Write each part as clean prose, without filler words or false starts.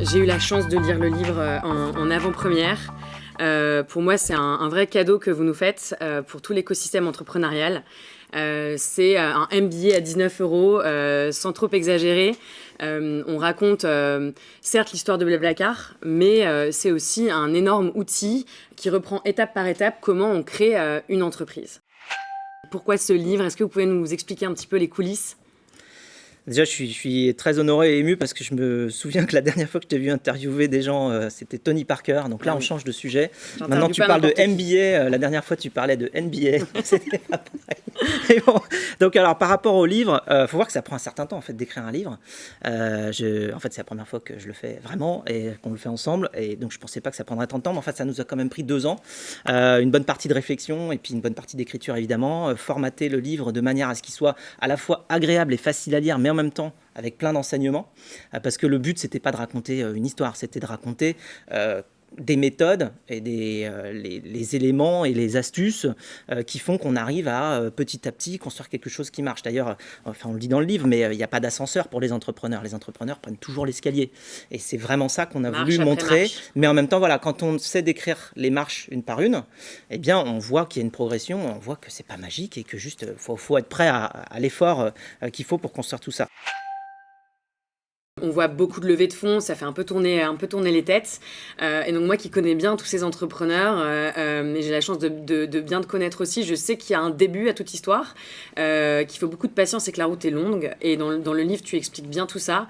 J'ai eu la chance de lire le livre en avant-première. Pour moi, c'est un vrai cadeau que vous nous faites pour tout l'écosystème entrepreneurial. C'est un MBA à 19 €, sans trop exagérer. On raconte certes l'histoire de Blablacar, mais c'est aussi un énorme outil qui reprend étape par étape comment on crée une entreprise. Pourquoi ce livre? Est-ce que vous pouvez nous expliquer un petit peu les coulisses? Déjà, je suis très honoré et ému parce que je me souviens que la dernière fois que je t'ai vu interviewer des gens, c'était Tony Parker. Donc là, on change de sujet. Maintenant, tu parles de MBA. La dernière fois, tu parlais de NBA. C'était pas pareil. Et bon, donc, alors, par rapport au livre, faut voir que ça prend un certain temps en fait, d'écrire un livre. En fait, c'est la première fois que je le fais vraiment et qu'on le fait ensemble. Et donc, je pensais pas que ça prendrait tant de temps. Mais en fait, ça nous a quand même pris 2 ans. Une bonne partie de réflexion et puis une bonne partie d'écriture, évidemment. Formater le livre de manière à ce qu'il soit à la fois agréable et facile à lire, mais en même temps avec plein d'enseignements, parce que le but c'était pas de raconter une histoire, c'était de raconter des méthodes et les éléments et les astuces qui font qu'on arrive à petit à petit construire quelque chose qui marche. D'ailleurs, on le dit dans le livre, mais il n'y a pas d'ascenseur pour les entrepreneurs. Les entrepreneurs prennent toujours l'escalier. Et c'est vraiment ça qu'on a voulu montrer. Mais en même temps, voilà, quand on sait décrire les marches une par une, eh bien, on voit qu'il y a une progression, on voit que c'est pas magique et que juste faut être prêt à l'effort qu'il faut pour construire tout ça. On voit beaucoup de levées de fonds, ça fait un peu tourner les têtes. Et donc moi qui connais bien tous ces entrepreneurs, et j'ai la chance de bien te connaître aussi, je sais qu'il y a un début à toute histoire, qu'il faut beaucoup de patience et que la route est longue. Et dans le livre, tu expliques bien tout ça.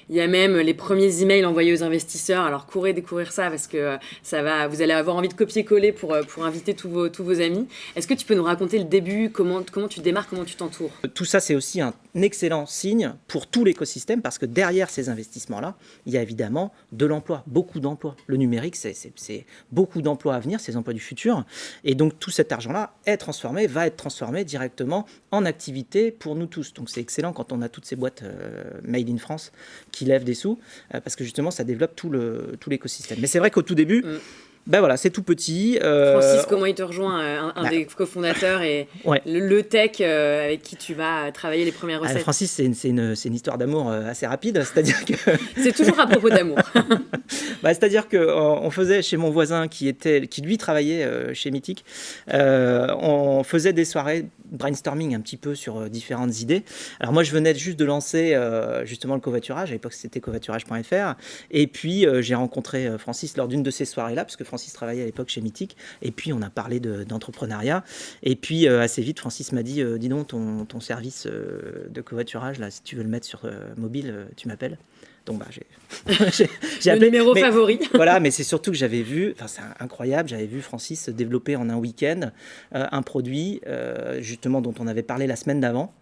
Il y a même les premiers emails envoyés aux investisseurs. Alors courez découvrir ça parce que vous allez avoir envie de copier-coller pour inviter tous vos amis. Est-ce que tu peux nous raconter le début, comment tu démarres, comment tu t'entoures? Tout ça, c'est aussi un excellent signe pour tout l'écosystème parce que derrière ces investissements-là, il y a évidemment de l'emploi, beaucoup d'emplois. Le numérique, c'est beaucoup d'emplois à venir, ces emplois du futur. Et donc tout cet argent-là va être transformé directement en activité pour nous tous. Donc c'est excellent quand on a toutes ces boîtes Made in France qui lèvent des sous, parce que justement, ça développe tout l'écosystème. Mais c'est vrai qu'au tout début, ben voilà, c'est tout petit. Francis, comment il te rejoint, un des cofondateurs et le tech avec qui tu vas travailler les premières recettes? Francis, c'est une histoire d'amour assez rapide, c'est-à-dire que... C'est toujours à propos d'amour. C'est-à-dire qu'on faisait chez mon voisin qui lui travaillait chez Mythic, on faisait des soirées brainstorming un petit peu sur différentes idées. Alors moi, je venais juste de lancer justement le covoiturage. À l'époque, c'était covoiturage.fr. Et puis, j'ai rencontré Francis lors d'une de ces soirées-là, parce que Francis travaillait à l'époque chez Mythic. Et puis, on a parlé d'entrepreneuriat. Et puis, assez vite, Francis m'a dit, dis donc, ton service de covoiturage, là, si tu veux le mettre sur mobile, tu m'appelles. Donc j'ai appelé, le numéro favori. Voilà, mais c'est surtout que j'avais vu, c'est incroyable, j'avais vu Francis développer en un week-end un produit justement dont on avait parlé la semaine d'avant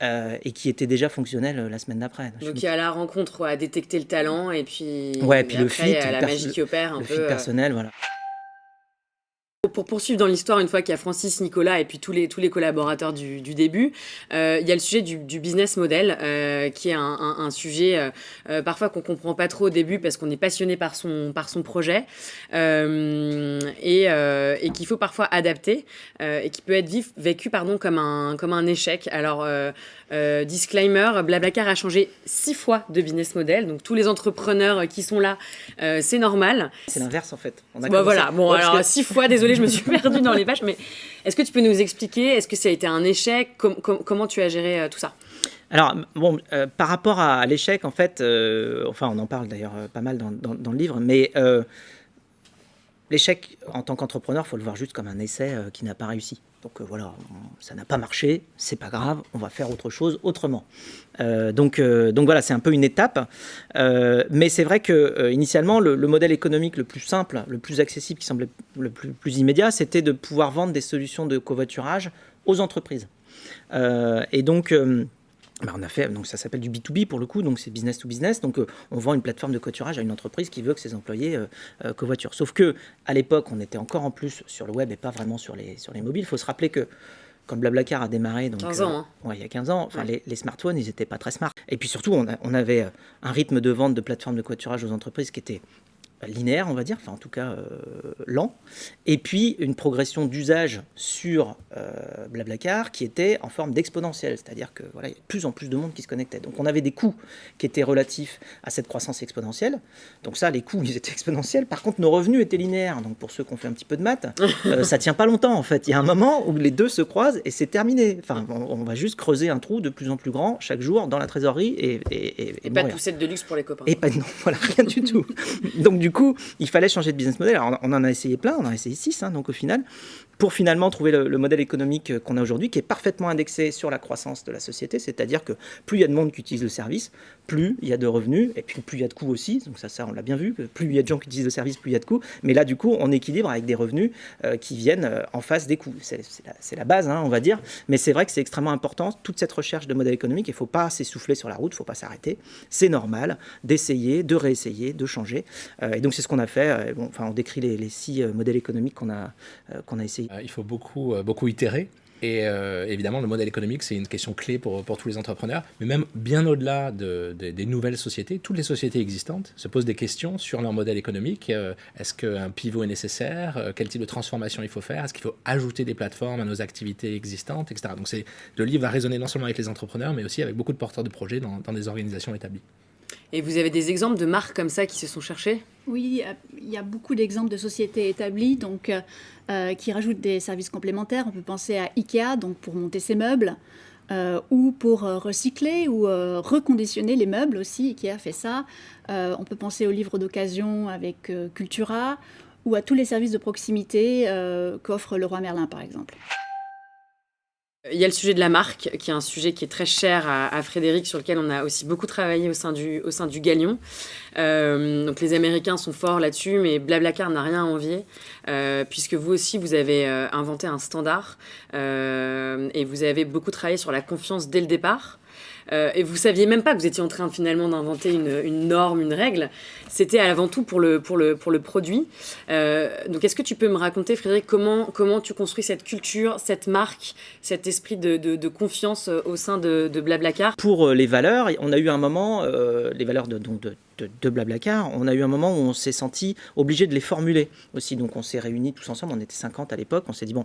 et qui était déjà fonctionnel la semaine d'après. Donc il y a la rencontre à détecter le talent et puis, puis après, le fit, la magie qui opère un le peu. fit personnel, voilà. Pour poursuivre dans l'histoire, une fois qu'il y a Francis, Nicolas et puis tous les collaborateurs du début, il y a le sujet du business model qui est un sujet parfois qu'on comprend pas trop au début parce qu'on est passionné par son projet et qu'il faut parfois adapter et qui peut être vécu comme un échec. Alors disclaimer, Blablacar a changé 6 fois de business model, donc tous les entrepreneurs qui sont là, c'est normal. C'est l'inverse en fait. Alors 6 fois, désolé, je me suis perdue dans les pages, mais est-ce que tu peux nous expliquer, est-ce que ça a été un échec, comment tu as géré tout ça? Alors, par rapport à l'échec, en fait, on en parle d'ailleurs pas mal dans le livre, mais l'échec en tant qu'entrepreneur, il faut le voir juste comme un essai qui n'a pas réussi. Donc voilà, ça n'a pas marché, c'est pas grave, on va faire autre chose autrement. Donc voilà, c'est un peu une étape. Mais c'est vrai que initialement, le modèle économique le plus simple, le plus accessible, qui semblait le plus immédiat, c'était de pouvoir vendre des solutions de covoiturage aux entreprises. Et donc on a fait, donc ça s'appelle du B2B pour le coup, donc c'est business to business. Donc on vend une plateforme de covoiturage à une entreprise qui veut que ses employés covoiturent. Sauf que à l'époque, on était encore en plus sur le web et pas vraiment sur les mobiles. Il faut se rappeler que quand Blablacar a démarré, donc 15 ans, il y a 15 ans, les smartphones, ils n'étaient pas très smart. Et puis surtout, on avait un rythme de vente de plateformes de covoiturage aux entreprises qui était linéaire, on va dire, enfin en tout cas lent, et puis une progression d'usage sur Blablacar qui était en forme d'exponentielle, c'est-à-dire que voilà, il y a de plus en plus de monde qui se connectait. Donc on avait des coûts qui étaient relatifs à cette croissance exponentielle. Donc ça, les coûts, ils étaient exponentiels. Par contre, nos revenus étaient linéaires. Donc pour ceux qui ont fait un petit peu de maths, ça tient pas longtemps en fait. Il y a un moment où les deux se croisent et c'est terminé. Enfin, on va juste creuser un trou de plus en plus grand chaque jour dans la trésorerie et pas de poussette de luxe pour les copains. Et pas non, voilà, rien du tout. Donc du coup, il fallait changer de business model. Alors, on en a essayé plein, on en a essayé 6, donc au final, pour finalement trouver le modèle économique qu'on a aujourd'hui, qui est parfaitement indexé sur la croissance de la société, c'est-à-dire que plus il y a de monde qui utilise le service, plus il y a de revenus, et puis plus il y a de coûts aussi, donc ça on l'a bien vu, plus il y a de gens qui utilisent le service, plus il y a de coûts, mais là du coup on équilibre avec des revenus qui viennent en face des coûts. C'est la base, on va dire, mais c'est vrai que c'est extrêmement important, toute cette recherche de modèle économique, il ne faut pas s'essouffler sur la route, il ne faut pas s'arrêter, c'est normal d'essayer, de réessayer, de changer, et donc c'est ce qu'on a fait. On décrit les 6 modèles économiques qu'on a essayé. Il faut beaucoup itérer. Et évidemment, le modèle économique, c'est une question clé pour tous les entrepreneurs. Mais même bien au-delà des nouvelles sociétés, toutes les sociétés existantes se posent des questions sur leur modèle économique. Est-ce qu'un pivot est nécessaire? Quel type de transformation il faut faire? Est-ce qu'il faut ajouter des plateformes à nos activités existantes, etc. Donc le livre va résonner non seulement avec les entrepreneurs, mais aussi avec beaucoup de porteurs de projets dans des organisations établies. Et vous avez des exemples de marques comme ça qui se sont cherchées? Oui, il y a beaucoup d'exemples de sociétés établies qui rajoutent des services complémentaires. On peut penser à Ikea, donc pour monter ses meubles, ou pour recycler ou reconditionner les meubles aussi. Ikea fait ça. On peut penser aux livres d'occasion avec Cultura, ou à tous les services de proximité qu'offre Leroy Merlin, par exemple. Il y a le sujet de la marque, qui est un sujet qui est très cher à Frédéric, sur lequel on a aussi beaucoup travaillé au sein du Galion. Donc les Américains sont forts là-dessus, mais Blablacar n'a rien à envier, puisque vous aussi, vous avez inventé un standard, et vous avez beaucoup travaillé sur la confiance dès le départ. Et vous saviez même pas que vous étiez en train finalement d'inventer une norme, une règle. C'était avant tout pour le produit. Donc est-ce que tu peux me raconter, Frédéric, comment tu construis cette culture, cette marque, cet esprit de confiance au sein de Blablacar? Pour les valeurs, on a eu un moment, les valeurs de Blablacar, on a eu un moment où on s'est senti obligé de les formuler aussi. Donc on s'est réunis tous ensemble, on était 50 à l'époque, on s'est dit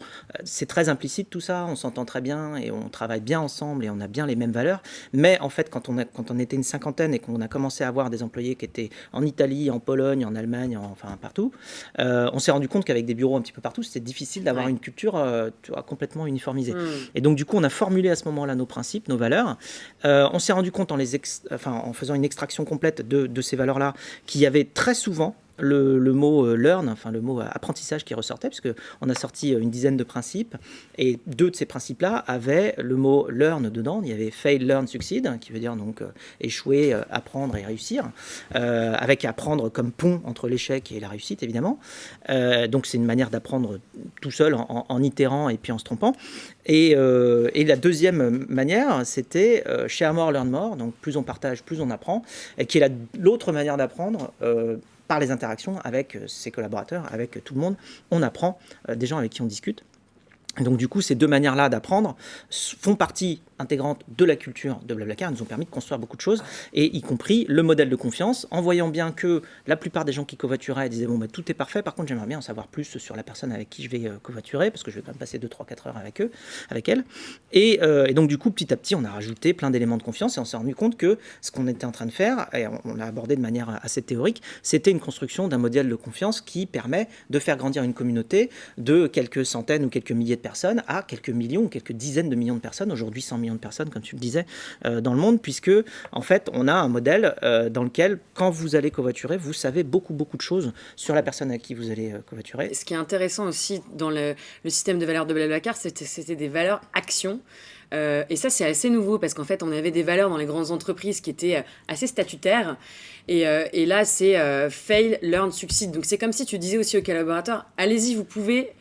c'est très implicite tout ça, on s'entend très bien et on travaille bien ensemble et on a bien les mêmes valeurs. Mais en fait, quand on était une cinquantaine et qu'on a commencé à avoir des employés qui étaient en Italie, en Pologne, en Allemagne, enfin partout, on s'est rendu compte qu'avec des bureaux un petit peu partout, c'était difficile d'avoir une culture complètement uniformisée. Et donc du coup, on a formulé à ce moment-là nos principes, nos valeurs. On s'est rendu compte en faisant une extraction complète de ces valeurs-là, qu'il y avait très souvent le mot learn, enfin le mot apprentissage qui ressortait, puisqu'on a sorti une dizaine de principes, et 2 de ces principes-là avaient le mot learn dedans. Il y avait fail, learn, succeed, qui veut dire donc échouer, apprendre et réussir, avec apprendre comme pont entre l'échec et la réussite, évidemment. Donc c'est une manière d'apprendre tout seul, en itérant et puis en se trompant. Et la deuxième manière, c'était share more, learn more, donc plus on partage, plus on apprend, et qui est l'autre manière d'apprendre, par les interactions avec ses collaborateurs, avec tout le monde. On apprend des gens avec qui on discute. Donc du coup, ces 2 manières-là d'apprendre font partie intégrante de la culture de Blablacar, nous ont permis de construire beaucoup de choses, et y compris le modèle de confiance, en voyant bien que la plupart des gens qui covoituraient disaient tout est parfait, par contre j'aimerais bien en savoir plus sur la personne avec qui je vais covoiturer, parce que je vais quand même passer 2, 3, 4 heures avec elle. Et donc du coup, petit à petit, on a rajouté plein d'éléments de confiance, et on s'est rendu compte que ce qu'on était en train de faire, et on l'a abordé de manière assez théorique, c'était une construction d'un modèle de confiance qui permet de faire grandir une communauté de quelques centaines ou quelques milliers de personnes à quelques millions ou quelques dizaines de millions de personnes, aujourd'hui 100 millions de personnes, comme tu le disais, dans le monde, puisque en fait on a un modèle dans lequel, quand vous allez covoiturer, vous savez beaucoup de choses sur la personne avec qui vous allez covoiturer. Ce qui est intéressant aussi dans le système de valeurs de Blablacar, c'était des valeurs actions. Et ça, c'est assez nouveau, parce qu'en fait, on avait des valeurs dans les grandes entreprises qui étaient assez statutaires. Et là, c'est fail, learn, succeed. Donc c'est comme si tu disais aussi aux collaborateurs, allez-y, vous pouvez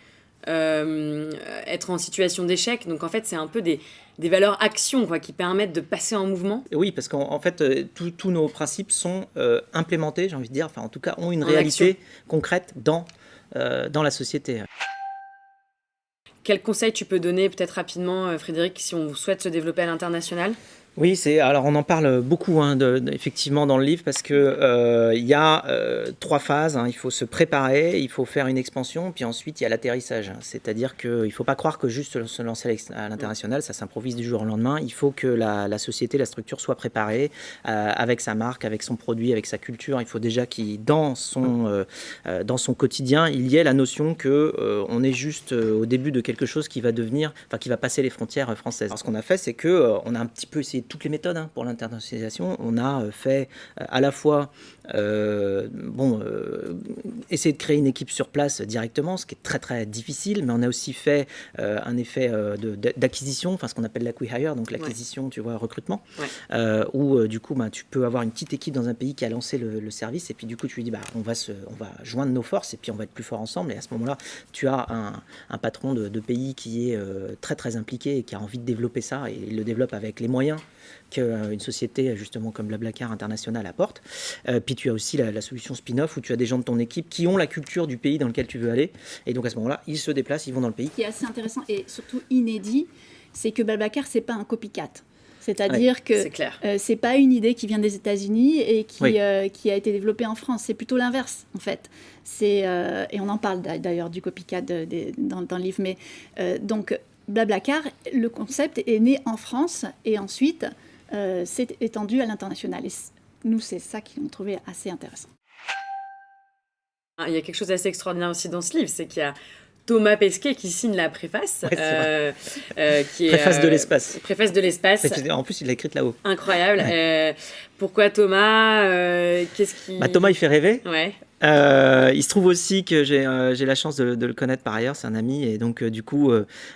être en situation d'échec. Donc en fait, c'est un peu des valeurs actions qui permettent de passer en mouvement. Oui, parce qu'en fait, tous nos principes sont implémentés, j'ai envie de dire, enfin en tout cas, ont une réalité concrète dans la société. Quel conseil tu peux donner peut-être rapidement, Frédéric, si on souhaite se développer à l'international ? Oui, alors on en parle beaucoup effectivement dans le livre parce que il y a 3 phases. Il faut se préparer, il faut faire une expansion, puis ensuite il y a l'atterrissage. C'est-à-dire qu'il ne faut pas croire que juste se lancer à l'international, ça s'improvise du jour au lendemain. Il faut que la société, la structure soit préparée avec sa marque, avec son produit, avec sa culture. Il faut déjà dans son quotidien, il y ait la notion que on est juste au début de quelque chose qui va qui va passer les frontières françaises. Alors, ce qu'on a fait, c'est que on a un petit peu essayé toutes les méthodes pour l'internationalisation. On a fait à la fois essayer de créer une équipe sur place directement, ce qui est très très difficile, mais on a aussi fait un effet d'acquisition, ce qu'on appelle l'acqui-hire, donc l'acquisition, tu vois, recrutement, où du coup tu peux avoir une petite équipe dans un pays qui a lancé le service, et puis du coup tu lui dis on va joindre nos forces et puis on va être plus fort ensemble, et à ce moment-là tu as un patron de pays qui est très très impliqué et qui a envie de développer ça, et il le développe avec les moyens qu'une société justement comme BlaBlaCar International apporte. Puis tu as aussi la solution spin-off où tu as des gens de ton équipe qui ont la culture du pays dans lequel tu veux aller, et donc à ce moment-là ils se déplacent, ils vont dans le pays. Ce qui est assez intéressant et surtout inédit, c'est que BlaBlaCar c'est pas un copycat. C'est-à-dire que c'est pas une idée qui vient des États-Unis et qui a été développée en France. C'est plutôt l'inverse, en fait. Et on en parle d'ailleurs du copycat dans le livre. Mais donc, BlaBlaCar, le concept est né en France et ensuite s'est étendu à l'international. Et nous, c'est ça qu'on trouvait assez intéressant. Il y a quelque chose d'assez extraordinaire aussi dans ce livre, c'est qu'il y a Thomas Pesquet qui signe la préface. Préface de l'espace. Préface de l'espace. En plus, il l'a écrite là-haut. Incroyable. Ouais. Pourquoi Thomas Thomas, il fait rêver. Ouais. Il se trouve aussi que j'ai la chance de le connaître par ailleurs, c'est un ami, et donc du coup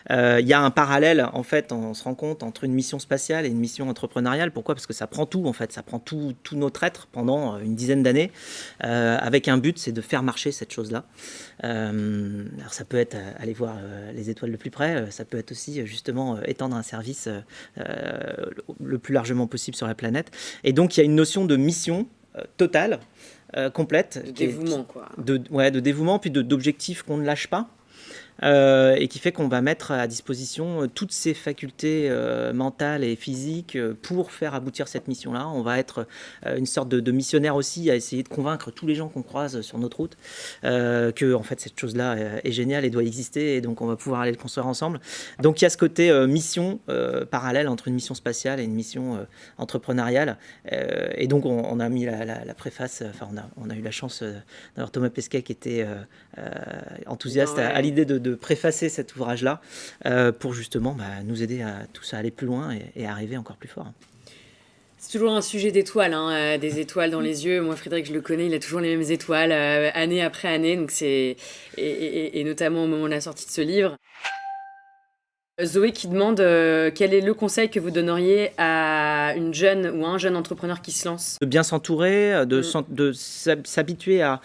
il y a un parallèle en fait, on se rend compte, entre une mission spatiale et une mission entrepreneuriale. Pourquoi ? Parce que ça prend tout en fait, ça prend tout notre être pendant une dizaine d'années, avec un but, c'est de faire marcher cette chose-là. Alors ça peut être aller voir les étoiles de plus près, ça peut être aussi justement étendre un service le plus largement possible sur la planète, et donc il y a une notion de mission totale, complète, de dévouement, quoi. De dévouement, puis d'objectifs qu'on ne lâche pas, et qui fait qu'on va mettre à disposition toutes ces facultés mentales et physiques pour faire aboutir cette mission-là. On va être une sorte de missionnaire aussi, à essayer de convaincre tous les gens qu'on croise sur notre route que en fait cette chose-là est géniale et doit exister, et donc on va pouvoir aller le construire ensemble. Donc il y a ce côté mission parallèle entre une mission spatiale et une mission entrepreneuriale, et donc on a mis la préface, on a eu la chance d'avoir Thomas Pesquet qui était enthousiaste à l'idée de préfacer cet ouvrage-là pour justement nous aider à tous à aller plus loin et à arriver encore plus fort. C'est toujours un sujet d'étoiles, des étoiles dans les yeux. Moi, Frédéric, je le connais, il a toujours les mêmes étoiles, année après année. Donc et notamment au moment de la sortie de ce livre. Zoé qui demande quel est le conseil que vous donneriez à une jeune ou à un jeune entrepreneur qui se lance ? De bien s'entourer, de s'habituer à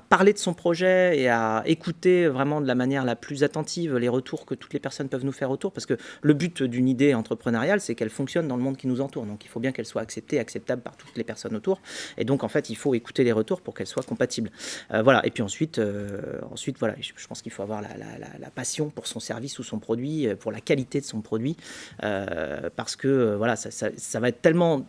parler de son projet et à écouter vraiment de la manière la plus attentive les retours que toutes les personnes peuvent nous faire autour, parce que le but d'une idée entrepreneuriale, c'est qu'elle fonctionne dans le monde qui nous entoure. Donc il faut bien qu'elle soit acceptable par toutes les personnes autour, et donc en fait il faut écouter les retours pour qu'elle soit compatible. Voilà. Et puis ensuite voilà, je pense qu'il faut avoir la passion pour son service ou son produit, pour la qualité de son produit, parce que voilà, ça va être tellement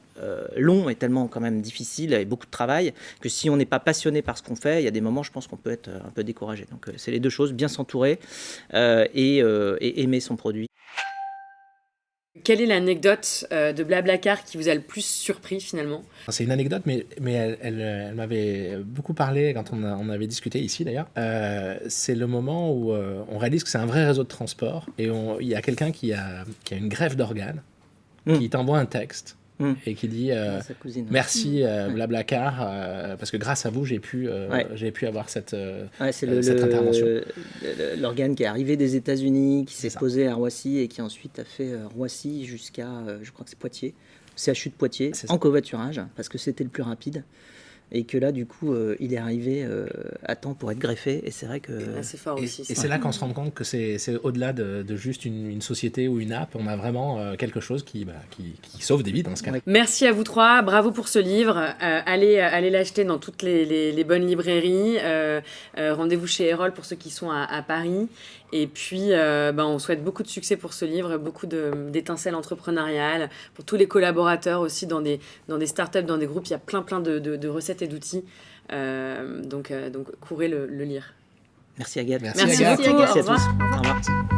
long et tellement quand même difficile et beaucoup de travail, que si on n'est pas passionné par ce qu'on fait, il y a des moments, je pense qu'on peut être un peu découragé. Donc c'est les deux choses, bien s'entourer et aimer son produit. Quelle est l'anecdote de BlaBlaCar qui vous a le plus surpris finalement ? C'est une anecdote, mais elle m'avait beaucoup parlé quand on avait discuté ici d'ailleurs. C'est le moment où on réalise que c'est un vrai réseau de transport, et il y a quelqu'un qui a une greffe d'organes, qui t'envoie un texte et qui dit merci BlaBlaCar, parce que grâce à vous j'ai pu avoir cette intervention. L'organe qui est arrivé des États-Unis, qui s'est posé à Roissy et qui ensuite a fait Roissy jusqu'à, je crois que c'est Poitiers, CHU de Poitiers, en covoiturage, parce que c'était le plus rapide. et que là, du coup, il est arrivé à temps pour être greffé, et c'est vrai que... C'est fort aussi. Et c'est là qu'on se rend compte que c'est au-delà de juste une société ou une app, on a vraiment quelque chose qui sauve des vies dans ce cas. Ouais. Merci à vous trois, bravo pour ce livre. Allez l'acheter dans toutes les bonnes librairies. Rendez-vous chez Erol pour ceux qui sont à Paris. Et puis, on souhaite beaucoup de succès pour ce livre, beaucoup d'étincelles entrepreneuriales, pour tous les collaborateurs aussi dans des startups, dans des groupes. Il y a plein de recettes et d'outils. Donc courez le lire. Merci Agathe. Merci Agathe. beaucoup. Merci à Au revoir. tous. Au revoir.